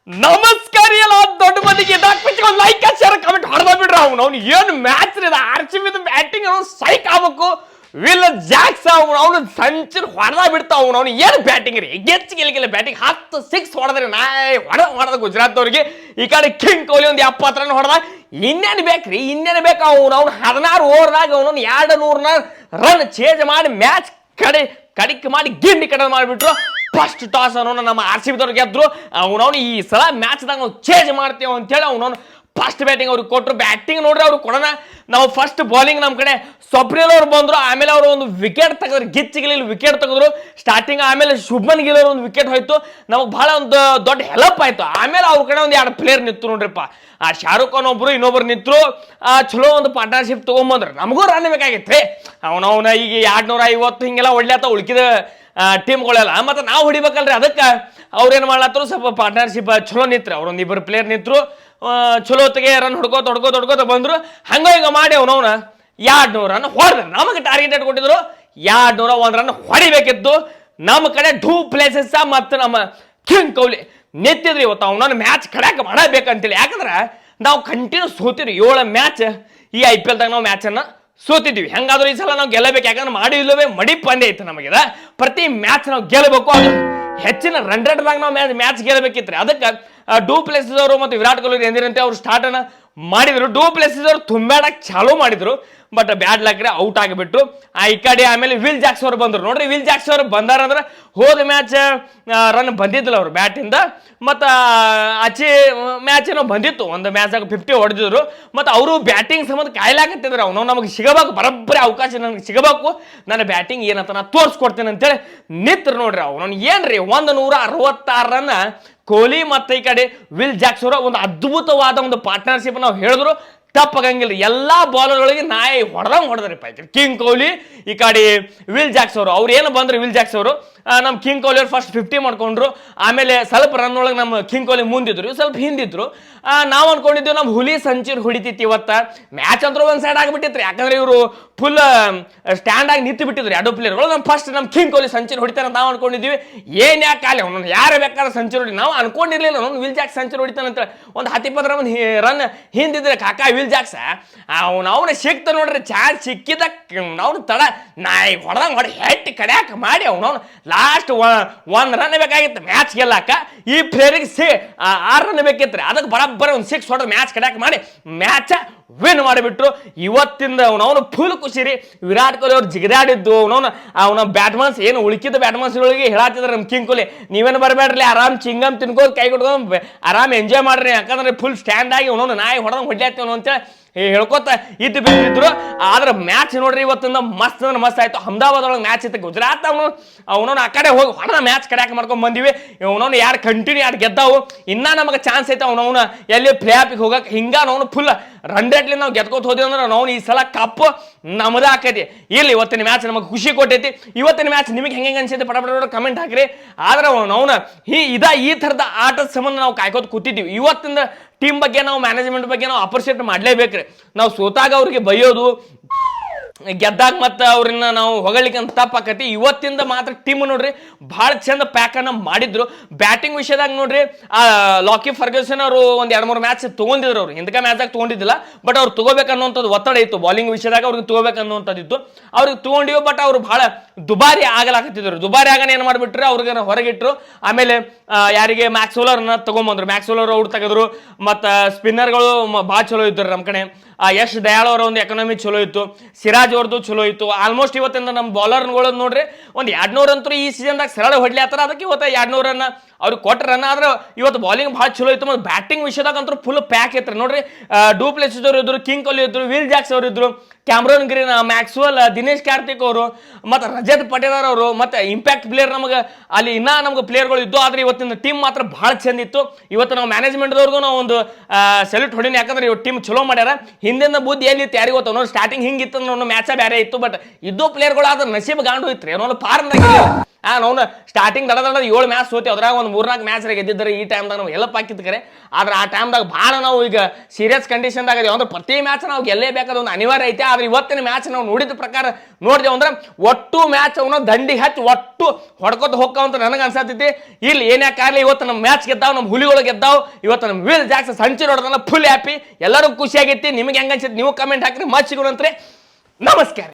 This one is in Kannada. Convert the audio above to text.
ನಮಸ್ಕಾರ ಎಲ್ಲ ದೊಡ್ಡ ಮಂದಿಗೆ ಒಂದು ಲೈಕ್ ಶೇರ್ ಕಮೆಂಟ್ ಹೊಡೆದ ಬಿಡ್ರ ಅವ್ನು ಏನು ಮ್ಯಾಚ್ ರೀ ಆರ್ ಸಿ ಬಿದ ಬ್ಯಾಟಿಂಗ್ ಅವ್ನು ಸೈಕ್ ಆಗ್ಬೇಕು ವಿಲ್ ಜಾಕ್ಸ್ ಅವನು ಸಂಚರ್ ಹೊಡೆದ ಬಿಡ್ತಾವ ಅವನು ಏನು ಬ್ಯಾಟಿಂಗ್ ರೀ ಗೆಚ್ಚಿಗೆಲ್ಲ ಬ್ಯಾಟಿಂಗ್ 10 6 ಹೊಡೆದ್ರಿ ಹೊಡೆದ ಗುಜರಾತ್ ಅವ್ರಿಗೆ ಈ ಕಡೆ ಕಿಂಗ್ ಕೊಹ್ಲಿ ಒಂದು 70 ರನ್ ಹೊಡೆದ ಇನ್ನೇನು ಬೇಕ್ರಿ ಇನ್ನೇನು ಬೇಕು ಅವ್ನು 16 ಓವರ್ದಾಗ ಅವನು 200 ರನ್ ಚೇಂಜ್ ಮಾಡಿ ಮ್ಯಾಚ್ ಕಡಿಕ್ ಮಾಡಿ ಗಿಂಡಿ ಕಡೆ ಮಾಡಿಬಿಟ್ರು ಫಸ್ಟ್ ಟಾಸ್ ಅವನು ನಮ್ಮ ಆರ್ ಸಿ ಬಿದವ್ರು ಗೆದ್ರು ಅವನವನು ಈ ಸಲ ಮ್ಯಾಚ್ದಾಗ ನಾವು ಚೇಂಜ್ ಮಾಡ್ತೇವೆ ಅಂತೇಳಿ ಅವನವನು ಫಸ್ಟ್ ಬ್ಯಾಟಿಂಗ್ ಅವ್ರಿಗೆ ಕೊಟ್ಟರು ಬ್ಯಾಟಿಂಗ್ ನೋಡ್ರಿ ಅವ್ರು ಕೊಡೋಣ ನಾವು ಫಸ್ಟ್ ಬೌಲಿಂಗ್ ನಮ್ಮ ಕಡೆ ಸ್ವಪ್ನಿಲ್ ಅವ್ರು ಬಂದರು ಆಮೇಲೆ ಅವರು ಒಂದು ವಿಕೆಟ್ ತೆಗೆದ್ರು ಗಿಚ್ಚಿಗಿಲಿ ವಿಕೆಟ್ ತೆಗೆದ್ರು ಸ್ಟಾರ್ಟಿಂಗ್ ಆಮೇಲೆ ಶುಭ್ಮನ್ ಗಿಲ್ ಒಂದು ವಿಕೆಟ್ ಹೋಯ್ತು ನಮಗೆ ಬಹಳ ಒಂದು ದೊಡ್ಡ ಹೆಲ್ಪ್ ಆಯ್ತು ಆಮೇಲೆ ಅವ್ರ ಕಡೆ ಒಂದು 2 ಪ್ಲೇಯರ್ ನಿಂತು ನೋಡ್ರಿಪ್ಪ ಆ ಶಾರುಖ್ ಖಾನ್ ಒಬ್ರು ಇನ್ನೊಬ್ರು ನಿಂತರು ಚಲೋ ಒಂದು ಪಾರ್ಟ್ನರ್ಶಿಪ್ ತೊಗೊಂಬಂದ್ರು ನಮಗೂ ರನ್ ಬೇಕಾಗಿತ್ತು ಅವನವನ ಈಗ 250 ಹಿಂಗೆಲ್ಲ ಒಳ್ಳೆತ ಉಳ್ಕಿದ ಟೀಮ್ಗಳೆಲ್ಲ ಮತ್ತೆ ನಾವು ಹೊಡಿಬೇಕಲ್ರಿ ಅದಕ್ಕೆ ಅವ್ರೇನು ಮಾಡ್ಲತ್ತರು ಸ್ವಲ್ಪ ಪಾರ್ಟ್ನರ್ಶಿಪ್ ಚಲೋ ನಿಂತ್ರು ಅವ್ರೊಂದು 2 ಪ್ಲೇಯರ್ ನಿಂತರು ಚಲೋ ಹೊತ್ತಿಗೆ ರನ್ ಹೊಡ್ಕೋತ ಬಂದ್ರು ಹಿಂಗ ಮಾಡಿ ಅವನವನ 200 ರನ್ ಹೊಡೆದ್ರು ನಮಗೆ ಟಾರ್ಗೆಟ್ ಕೊಟ್ಟಿದ್ರು 201 ರನ್ ಹೊಡಿಬೇಕಿತ್ತು ನಮ್ಮ ಕಡೆ ಡೂ ಪ್ಲೇಸಸ್ ಮತ್ತು ನಮ್ಮ ಕಿಂಗ್ ಕೊಹ್ಲಿ ನಿಂತಿದ್ರಿ ಇವತ್ತು ಅವನನ್ನು ಮ್ಯಾಚ್ ಕಡ್ಯಾಕ ಮಾಡಬೇಕಂತೇಳಿ ಯಾಕಂದ್ರೆ ನಾವು ಕಂಟಿನ್ಯೂ ಸೋತಿದ್ವಿ 7 ಮ್ಯಾಚ್ ಈ IPL ದಾಗ ನಾವು ಮ್ಯಾಚನ್ನು ಸೋತಿದ್ವಿ ಹೆಂಗಾದ್ರೂ ಈ ಸಲ ನಾವು ಗೆಲ್ಲಬೇಕು ಯಾಕಂದ್ರೆ ಮಾಡಿ ಇಲ್ಲವೇ ಮಡಿ ಪಂದ್ಯ ಐತೆ ನಮಗಿದೆ ಪ್ರತಿ ಮ್ಯಾಚ್ ನಾವು ಗೆಲ್ಲಬೇಕು ಅದು ಹೆಚ್ಚಿನ ರನ್ ರೇಟ್ದಾಗ ನಾವು ಮ್ಯಾಚ್ ಗೆಲ್ಲಬೇಕಿತ್ತು ಅದಕ್ಕೆ ಡೂ ಪ್ಲೇಸಸ್ ಅವರು ಮತ್ತು ವಿರಾಟ್ ಕೊಹ್ಲಿ ಎಂದಿರಂತೆ ಅವ್ರು ಸ್ಟಾರ್ಟನ್ನು ಮಾಡಿದ್ರು ಡೂ ಪ್ಲೇಸಸ್ ಅವರು ತುಂಬಾಡಕ್ಕೆ ಚಾಲೂ ಮಾಡಿದ್ರು ಬಟ್ ಬ್ಯಾಡ್ ಲಕ್ ಔಟ್ ಆಗಿಬಿಟ್ರು ಈ ಕಡೆ ಆಮೇಲೆ ವಿಲ್ ಜಾಕ್ಸ್ ಅವರು ಬಂದರು ನೋಡ್ರಿ ವಿಲ್ ಜಾಕ್ಸ್ ಅವರು ಬಂದಾರಂದ್ರೆ ಹೋದ ಮ್ಯಾಚ್ ರನ್ ಬಂದಿದ್ದಿಲ್ಲ ಅವರು ಬ್ಯಾಟಿಂದ ಮತ್ತು ಆಚೆ ಮ್ಯಾಚ್ ಏನೋ ಬಂದಿತ್ತು ಒಂದು ಮ್ಯಾಚಾಗ 50 ಹೊಡೆದಿದ್ರು ಮತ್ತು ಅವರು ಬ್ಯಾಟಿಂಗ್ ಸಂಬಂಧ ಕಾಯ್ಲಾಕತ್ತಿದ್ರು ಅವನು ನಮಗೆ ಸಿಗಬೇಕು ಬರೋಬ್ಬರಿ ಅವಕಾಶ ನನಗೆ ಸಿಗಬೇಕು ನನ್ನ ಬ್ಯಾಟಿಂಗ್ ಏನಂತ ನಾನು ತೋರಿಸ್ಕೊಡ್ತೇನೆ ಅಂತೇಳಿ ನಿಂತ್ರು ನೋಡ್ರಿ ಅವನು ಏನ್ರಿ 166 ರನ್ ಕೊಹ್ಲಿ ಮತ್ತು ಈ ಕಡೆ ವಿಲ್ ಜಾಕ್ಸ್ ಅವರ ಒಂದು ಅದ್ಭುತವಾದ ಒಂದು ಪಾರ್ಟ್ನರ್ಶಿಪ್ ನಾವು ಹೇಳಿದ್ರು ತಪ್ಪಾಗಂಗಿಲ್ಲ ಎಲ್ಲ ಬಾಲರ್ಗಳಿಗೆ ನಾಯಿ ಹೊಡೆದ್ರಿಪ್ಪ ಕಿಂಗ್ ಕೊಹ್ಲಿ ಈ ಕಡೆ ವಿಲ್ ಜಾಕ್ಸ್ ಅವರು ಅವ್ರು ಏನು ಬಂದ್ರು ವಿಲ್ ಜಾಕ್ಸ್ ಅವರು ನಮ್ಮ ಕಿಂಗ್ ಕೊಹ್ಲಿ ಅವ್ರು ಫಸ್ಟ್ 50 ಮಾಡ್ಕೊಂಡ್ರು ಆಮೇಲೆ ಸ್ವಲ್ಪ ರನ್ ಒಳಗೆ ನಮ್ಮ ಕಿಂಗ್ ಕೊಹ್ಲಿ ಮುಂದಿದ್ರು ಸ್ವಲ್ಪ ಹಿಂದಿದ್ರು ನಾವು ಅನ್ಕೊಂಡಿದ್ದೀವಿ ನಮ್ಮ ಹುಲಿ ಸಂಚೂರಿ ಹೊಡಿತಿತ್ತು ಇವತ್ತು ಮ್ಯಾಚ್ ಅಂತೂ ಒಂದು ಸೈಡ್ ಆಗಿಬಿಟ್ಟಿತ್ತು ಯಾಕಂದ್ರೆ ಇವರು ಫುಲ್ ಸ್ಟ್ಯಾಂಡ್ ಆಗಿ ನಿಂತು ಬಿಟ್ಟಿದ್ರು 2 ಪ್ಲೇಯರ್ಗಳು ನಮ್ಮ ಕಿಂಗ್ ಕೊಹ್ಲಿ ಸಂಚೂರಿ ಹೊಡಿತಾನೆ ನಾವು ಅನ್ಕೊಂಡಿದ್ದೀವಿ ಏನು ಯಾಕೆ ಅಲ್ಲಿ ಅವನು ಯಾರು ಬೇಕಾದ್ರೆ ಸಂಚೂರಿ ಹೊಡಿ ನಾವು ಅನ್ಕೊಂಡಿರ್ಲಿಲ್ಲ ಅವ್ನು ವಿಲ್ ಜಾಕ್ಸ್ ಸಂಚೂರಿ ಹೊಡಿತಾನೆ ಅಂತ ಒಂದು 10-20 ರನ್ ಹಿಂದಿದ್ರೆ ಕಾಕಾ ವಿಲ್ ಜಾಕ್ಸ್ ಅವನ ಸಿಕ್ತ ನೋಡ್ರಿ ಚಾನ್ಸ್ ಸಿಕ್ಕಿದ ಅವ್ನು ತಡ ನಾಯಿ ಹೊಡೆದಂಗೆ ಹೆಟ್ ಕಡ್ಯಾಕ ಮಾಡಿ ಅವನವನು ಲಾಸ್ಟ್ 1 ರನ್ ಬೇಕಾಗಿತ್ತು ಮ್ಯಾಚ್ ಗೆಲ್ಲಾಕ ಈ ಪ್ಲೇಯರಿಗೆ 6 ರನ್ ಬೇಕಿತ್ತು ಅದಕ್ಕೆ ಬರೋಬ್ಬರ ಒಂದು 6 ಹೊಡೆದು ಮ್ಯಾಚ್ ಕಡ್ಯಾಕ ಮಾಡಿ ಮ್ಯಾಚ್ ವಿನ್ ಮಾಡಿಬಿಟ್ರು ಇವತ್ತಿಂದ ಅವನವನು ಫುಲ್ ಖುಷಿ ರೀ ವಿರಾಟ್ ಕೊಹ್ಲಿ ಅವ್ರು ಜಿಗಿದಾಡಿದ್ದು ಅವನ ಬ್ಯಾಟ್ಮನ್ಸ್ ಏನು ಉಳ್ಕಿದ ಬ್ಯಾಟ್ಮನ್ಸ್ಗಳಿಗೆ ಹೇಳತ್ತಿದ್ರು ನಮ್ಮ ಕಿಂಗ್ ಕೊಹ್ಲಿ ನೀವೇನು ಬರಬೇಡ್ರಿ ಆರಾಮ್ ಚಿಂಗಮ್ ತಿನ್ಕೋದು ಕೈ ಕೊಡ್ಕೊಂಡು ಆರಾಮ್ ಎಂಜಾಯ್ ಮಾಡ್ರಿ ಯಾಕಂದ್ರೆ ಫುಲ್ ಸ್ಟ್ಯಾಂಡ್ ಆಗಿ ಅವನವನು ನಾಯಿ ಹೊಡೆದಂಗೆ ಹೊಡ್ಲಾಗ್ತೀವನು ಅಂತೇಳಿ ಹೇಳ್ಕೊತ ಇದ್ದು ಬಿದ್ದಿದ್ರು ಆದ್ರೆ ಮ್ಯಾಚ್ ನೋಡ್ರಿ ಇವತ್ತಿಂದ ಮಸ್ತ್ ಅಂದ್ರೆ ಮಸ್ತ್ ಆಯ್ತು ಅಹಮದಾಬಾದ್ ಒಳಗೆ ಮ್ಯಾಚ್ ಇತ್ತು ಗುಜರಾತ್ ಅವನವನು ಆ ಕಡೆ ಹೋಗಿ ಹೊಡೆದ ಮ್ಯಾಚ್ ಕಡ್ಯಾಕ ಮಾಡ್ಕೊಂಡ್ ಬಂದಿವಿ ಅವನವನು 2 ಕಂಟಿನ್ಯೂ 2 ಗೆದ್ದಾವು ಇನ್ನ ನಮಗೆ ಚಾನ್ಸ್ ಐತೆ ಅವನವನು ಎಲ್ಲಿ ಪ್ಲೇ ಆಫಿಗೆ ಹೋಗಕ್ಕೆ ಹಿಂಗ ನಾವು ಫುಲ್ ರನ್ ರೇಟ್ಲಿ ನಾವು ಗೆದ್ಕೋತ ಹೋದ್ವಿ ಅಂದ್ರೆ ನಾವು ಈ ಸಲ ಕಪ್ ನಮ್ಮದೇ ಆಕೈತಿ ಇಲ್ಲಿ ಇವತ್ತಿನ ಮ್ಯಾಚ್ ನಮಗೆ ಖುಷಿ ಕೊಟ್ಟೈತಿ ಇವತ್ತಿನ ಮ್ಯಾಚ್ ನಿಮಗೆ ಹೆಂಗೆ ಅನ್ಸೈತಿ ಪಟ ಕಮೆಂಟ್ ಹಾಕ್ರಿ ಆದ್ರೆ ಅವನ ಈ ಥರದ ಆಟದ ಸಂಬಂಧ ನಾವು ಕಾಯ್ಕೋತ ಕೂತಿದ್ದೀವಿ ಇವತ್ತಿಂದ ಟೀಮ್ ಬಗ್ಗೆ ನಾವು ಮ್ಯಾನೇಜ್ಮೆಂಟ್ ಬಗ್ಗೆ ನಾವು ಅಪ್ರಿಷಿಯೇಟ್ ಮಾಡಲೇಬೇಕ್ರಿ ನಾವು ಸೋತಾಗ ಅವ್ರಿಗೆ ಬೈಯೋದು ಗೆದ್ದಾಗ ಮತ್ತೆ ಅವ್ರನ್ನ ನಾವು ಹೊಗಳಿಕೆ ಅಂತ ತಪ್ಪಾಕತಿ ಇವತ್ತಿಂದ ಮಾತ್ರ ಟೀಮ್ ನೋಡ್ರಿ ಭಾಳ ಚಂದ ಪ್ಯಾಕನ್ನು ಮಾಡಿದ್ರು ಬ್ಯಾಟಿಂಗ್ ವಿಷಯದಾಗ ನೋಡ್ರಿ ಲಾಕಿ ಫರ್ಗ್ಯೂಸನ್ ಅವರು ಒಂದು 2-3 ಮ್ಯಾಚ್ ತೊಗೊಂಡಿದ್ರು ಅವ್ರು ಹಿಂದಕ್ಕೆ ಮ್ಯಾಚಾಗ ತೊಗೊಂಡಿದ್ದಿಲ್ಲ ಬಟ್ ಅವ್ರು ತೊಗೋಬೇಕನ್ನುವಂಥದ್ದು ಒತ್ತಡ ಇತ್ತು ಬಾಲಿಂಗ್ ವಿಷಯದಾಗ ಅವ್ರಿಗೆ ತೊಗೋಬೇಕನ್ನುವಂಥದ್ದಿತ್ತು ಅವ್ರಿಗೆ ತೊಗೊಂಡಿವಿ ಬಟ್ ಅವರು ಭಾಳ ದುಬಾರಿ ಆಗಲಾಕತ್ತಿದ್ರು ದುಬಾರಿ ಆಗನ ಏನು ಮಾಡಿಬಿಟ್ರೆ ಅವ್ರಿಗೆ ಹೊರಗಿಟ್ರು ಆಮೇಲೆ ಯಾರಿಗೆ ಮ್ಯಾಕ್ಸ್ವೆಲರ್ನ ತೊಗೊಂಬಂದ್ರು ಮ್ಯಾಕ್ಸ್ವೆಲರ್ ಔಟ್ ತೆಗೆದ್ರು ಮತ್ತು ಸ್ಪಿನ್ನರ್ಗಳು ಭಾಳ ಚಲೋ ಇದ್ರು ನಮ್ಮ ಕಡೆ ಯಶ್ ದಯಾಳ್ ಅವರ ಒಂದು ಎಕನಾಮಿ ಚಲೋ ಇತ್ತು ಸಿರಾಜ್ ಅವ್ರದ್ದು ಚಲೋ ಇತ್ತು ಆಲ್ಮೋಸ್ಟ್ ಇವತ್ತಿಂದ ನಮ್ಮ ಬೌಲರ್ಗಳು ನೋಡ್ರಿ ಒಂದು 200 ಅಂತೂ ಈ ಸೀಸನ್ದಾಗ ಸರಳ ಹೊಡ್ಲಾತ್ತಾರ ಅದಕ್ಕೆ ಇವತ್ತು 200 ರನ್ ಅವ್ರಿಗೆ ಕೊಟ್ಟ ರನ್ ಆದ್ರೆ ಇವತ್ತು ಬಾಲಿಂಗ್ ಭಾಳ ಚಲೋ ಇತ್ತು ಮತ್ತು ಬ್ಯಾಟಿಂಗ್ ವಿಷಯದಾಗ ಅಂತೂ ಫುಲ್ ಪ್ಯಾಕ್ ಇತ್ತು ನೋಡ್ರಿ ಡೂ ಪ್ಲೇಸಸ್ ಅವರು ಇದ್ರು ಕಿಂಗ್ ಕೊಹ್ಲಿ ಇದ್ರು ವಿಲ್ ಜಾಕ್ಸ್ ಅವರು ಇದ್ರು ಕ್ಯಾಮ್ರೋನ್ ಗ್ರೀನ್ ಮ್ಯಾಕ್ಸ್ವೆಲ್ ದಿನೇಶ್ ಕಾರ್ತಿಕ್ ಅವರು ಮತ್ತು ರಜತ್ ಪಟೇದಾರ್ ಅವರು ಮತ್ತು ಇಂಪ್ಯಾಕ್ಟ್ ಪ್ಲೇಯರ್ ನಮಗೆ ಅಲ್ಲಿ ಇನ್ನೂ ನಮ್ಗೆ ಪ್ಲೇಯರ್ಗಳು ಇದ್ದು ಆದರೆ ಇವತ್ತಿನ ಟೀಮ್ ಮಾತ್ರ ಭಾಳ ಚಂದ ಇತ್ತು ಇವತ್ತು ನಾವು ಮ್ಯಾನೇಜ್ಮೆಂಟ್ದವ್ರಿಗೂ ನಾವು ಒಂದು ಸೆಲ್ಯೂಟ್ ಹೊಡಿನಿ ಯಾಕಂದ್ರೆ ಇವ್ರು ಟೀಮ್ ಚಲೋ ಮಾಡ್ಯಾರ ಹಿಂದಿನ ಬುದ್ಧಿ ಎಲ್ಲಿತ್ತು ಯಾರಿಗೆ ಗೊತ್ತ ಸ್ಟಾರ್ಟಿಂಗ್ ಹಿಂಗಿತ್ತು ಅನ್ನೋ ಮ್ಯಾಚ ಬೇರೆ ಇತ್ತು ಬಟ್ ಇದ್ದೋ ಪ್ಲೇಯರ್ಗಳು ಆದ್ರೆ ನಸೀಬ್ ಗಾಂಡು ಇತ್ತು ಏನೋ ಫಾರ್ಮ್ದಾಗ ನಾವು ಸ್ಟಾರ್ಟಿಂಗ್ ದಡ 7 ಮ್ಯಾಚ್ ಸೋತಿ ಅದ್ರಾಗ ಒಂದು 3-4 ಮ್ಯಾಚ್ ಗೆದ್ದಿದ್ದಾರೆ ಈ ಟೈಮ್ದಾಗ ನಾವು ಹೆಲ್ಪ್ ಹಾಕಿತ್ತು ಕರೆ. ಆದ್ರೆ ಆ ಟೈಮ್ದಾಗ ಭಾಳ ನಾವು ಈಗ ಸೀರಿಯಸ್ ಕಂಡೀಷನ್ದಾಗ ಇದೀವಿ ಅಂದ್ರೆ ಪ್ರತಿ ಮ್ಯಾಚ್ ನಾವು ಗೆಲ್ಲೇಬೇಕಾದ ಒಂದು ಅನಿವಾರ್ಯ ಐತೆ. ಆದ್ರೆ ಇವತ್ತಿನ ಮ್ಯಾಚ್ ನಾವು ನೋಡಿದ ಪ್ರಕಾರ ನೋಡಿದೆವು ಅಂದ್ರೆ ಒಟ್ಟು ಮ್ಯಾಚ್ ಅವನು ದಂಡಿಗೆ ಹಚ್ಚಿ ಒಟ್ಟು ಹೊಡ್ಕೊತ ಹೋಗ್ತಾವಂತ ನನಗೆ ಅನ್ಸತ್ತೈತಿ. ಇಲ್ಲಿ ಏನ್ಯಾಕಾಗಲಿ ಇವತ್ತು ನಮ್ಮ ಮ್ಯಾಚ್ ಗೆದ್ದಾವ್, ನಮ್ಮ ಹುಲಿಗಳು ಗೆದ್ದಾವ್. ಇವತ್ತು ನಮ್ಮ ವಿಲ್ ಜಾಕ್ಸನ್ ಸೆಂಚುರಿ ಹೊಡೆದಲ್ಲ, ಫುಲ್ ಹ್ಯಾಪಿ. ಎಲ್ಲರೂ ಖುಷಿಯಾಗೈತಿ. ನಿಮ್ಗೆ ಹೆಂಗ ಅನ್ಸುತ್ತೆ ನೀವು ಕಮೆಂಟ್ ಹಾಕಿರಿ. ಮಚ್ ಸಿಗೋಣಂತ್ರಿ. ನಮಸ್ಕಾರ.